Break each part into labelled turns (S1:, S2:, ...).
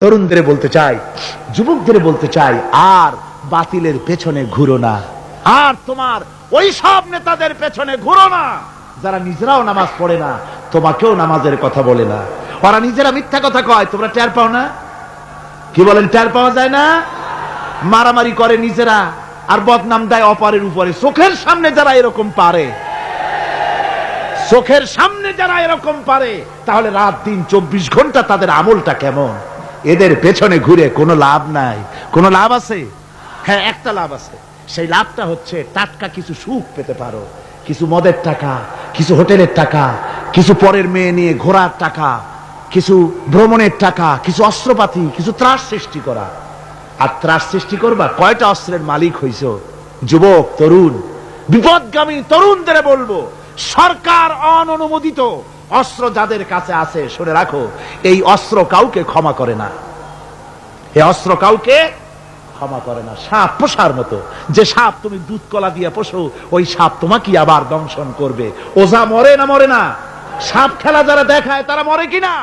S1: তরুণদের বলতে চাই, যুবকদের বলতে চাই, আর বাতিলের পেছনে ঘুরো না, আর তোমার ওই সব নেতাদের পেছনে ঘুরো না যারা নিজেরাও নামাজ পড়ে না, তোমাকেও নামাজের কথা বলে না। ওরা নিজেরা মিথ্যা কথা কয়, তোমরা টের পাও না? কি বলেন, টের পাওয়া যায় না? মারামারি করে নিজেরা আর বদনাম দেয় অপরের উপরে। চোখের সামনে যারা এরকম পারে, চোখের সামনে যারা এরকম পারে, তাহলে রাত দিন 24 ঘন্টা তাদের আমলটা কেমন? এদের পেছনে ঘুরে কোনো লাভ নাই। কোনো লাভ আছে? হ্যাঁ, একটা লাভ আছে। সেই লাভটা হচ্ছে টাটকা কিছু সুখ পেতে পারো, কিছু মদের টাকা, কিছু হোটেলের টাকা, কিছু পরের মেয়ে নিয়ে ঘোরার টাকা, কিছু ভ্রমণের টাকা, কিছু অস্ত্রপাতি, কিছু ত্রাস সৃষ্টি করা। আর ত্রাস সৃষ্টি করবা, কয়টা অস্ত্রের মালিক হইছ? যুবক, তরুণ, বিপদগামী তরুণদের বলবো, সরকার অননুমোদিত অস্ত্র যাদের কাছে আছে, শুনে রাখো, এই অস্ত্র কাউকে ক্ষমা করে না। এই অস্ত্র কাউকে ক্ষমা করে না। সাপ পোষার মতো, যে সাপ তুমি দুধ কলা দিয়ে পোষো, ওই সাপ তোমাকে আবার দংশন করবে। ওঝা মরে না মরে না? সাপ খেলা যারা দেখায় তারা মরে কিনা?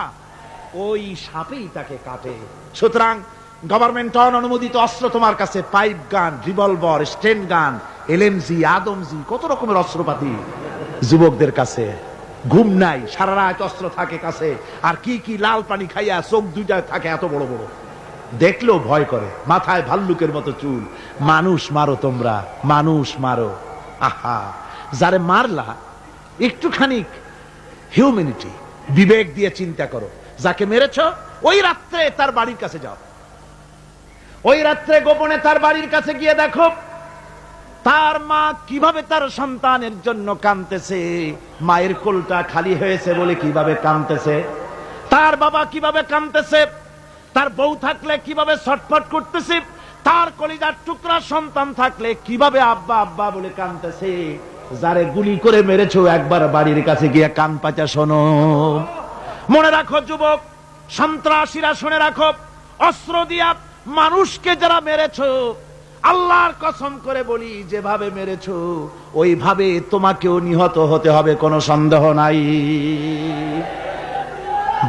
S1: ওই সাপেই তাকে কাটে। সুতরাং গভর্নমেন্ট অনুমোদিত অস্ত্র তোমার কাছে, পাইপ গান, রিভলভার, স্টেন গান, এলএমজি, আদমজি, কত রকমের অস্ত্রপাতি যুবকদের কাছে। ঘুম নাই, সারা রাত অস্ত্র থাকে কাছে, আর কি কি লাল পানি খাইয়া চোখ দুইটা থাকে এত বড় বড়, দেখলেও ভয় করে। মাথায় ভাল্লুকের মতো চুল। মানুষ মারো তোমরা, মানুষ মারো। আহা, যারে মারলা একটুখানি হিউম্যানিটি, বিবেক দিয়ে চিন্তা করো। যাকে মেরেছ, ওই রাত্রে তার বাড়ির কাছে যাও, ওই রাত্রে গোপনে তার বাড়ির কাছে গিয়ে দেখো তার মা কিভাবে তার সন্তানের জন্য কাঁদতেছে, মায়ের কোলটা খালি হয়েছে বলে কিভাবে কাঁদতেছে, তার বাবা কিভাবে কাঁদতেছে, তার বউ থাকলে কিভাবে ছটফট করতেছে, তার কলিজার টুকরা সন্তান থাকলে কিভাবে আব্বা আব্বা বলে কাঁদতেছে। যারে গুলি করে মেরেছো, একবার বাড়ির কাছে গিয়ে কান পাচা শোনো। মনে রাখো যুবক, সন্ত্রাসীরা, শুনে রাখো, অস্ত্র দিয়া মানুষকে যারা মেরেছো, আল্লাহর কসম করে বলি, যেভাবে মেরেছো ওইভাবে তোমাকেও নিহত হতে হবে, কোনো সন্দেহ নাই।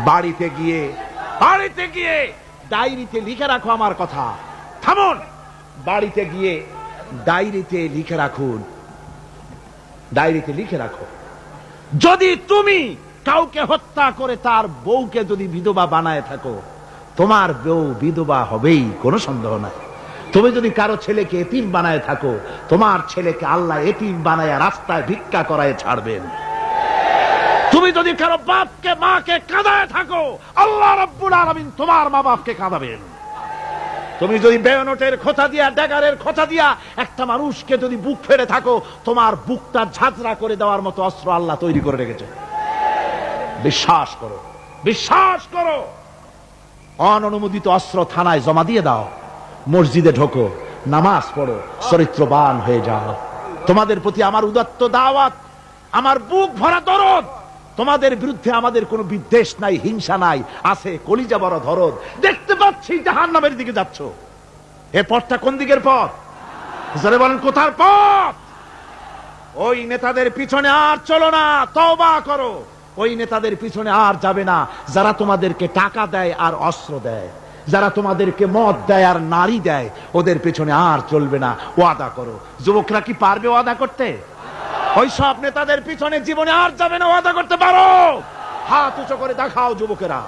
S1: বাড়িতে গিয়ে ডায়েরিতে লিখে রাখো আমার কথা। থামুন, বাড়িতে গিয়ে ডায়েরিতে লিখে রাখুন, ডায়েরিতে লিখে রাখো, যদি তুমি কাউকে হত্যা করে তার বউকে যদি বিধবা বানায় থাকো, তোমার বউ বিধবা হবেই, কোনো সন্দেহ নাই। তুমি যদি কারো ছেলেকে এতিম বানায় থাকো, তোমার ছেলেকে আল্লাহ এতিম বানায় রাস্তায় ভিক্ষা করায় ছাড়বেন। তুমি যদি কারো বাপকে মাকে কাঁদায় থাকো, আল্লাহ রাব্বুল আলামিন তোমার মা বাপকে কাঁদাবেন। তুমি যদি বেয়নটের খোঁচা দিয়া, ড্যাগারের খোঁচা দিয়া একটা মানুষকে যদি বুক ফেড়ে থাকো, তোমার বুকটা ঝাঁঝরা করে দেওয়ার মতো অস্ত্র আল্লাহ তৈরি করে রেখেছে। বিশ্বাস করো, বিশ্বাস করো। অননুমোদিত অস্ত্র থানায় জমা দিয়ে দাও, মসজিদে ঢোকো, নামাজ পড়ো, চরিত্রবান হয়ে যাও। তোমাদের প্রতি আমার উদাত্ত দাওয়াত, আমার বুক ভরা দরদ। তোমাদের বিরুদ্ধে আমাদের কোনো বিদ্বেষ নাই, হিংসা নাই, আছে কলিজা বড় দরদ। দেখতে পাচ্ছি জাহান্নামের দিকে যাচ্ছ। এ পথটা কোন দিকের পথ? যারা বলেন কোথার পথ? ওই নেতাদের পিছনে আর চলো না, তওবা করো। ওই নেতাদের পিছনে আর যাবে না যারা তোমাদেরকে টাকা দেয় আর অস্ত্র দেয়, যারা তোমাদেরকে মদ দেয় আর নারী দেয়, ওদের পেছনে আর চলবে না। ওয়াদা করো। যুবকরা কি পারবে ওয়াদা করতে? ওই সব নেতাদের পিছনে জীবনে আর যাবে না। ওয়াদা করতে পারো? হাত উঁচু করে দেখাও যুবকেরা।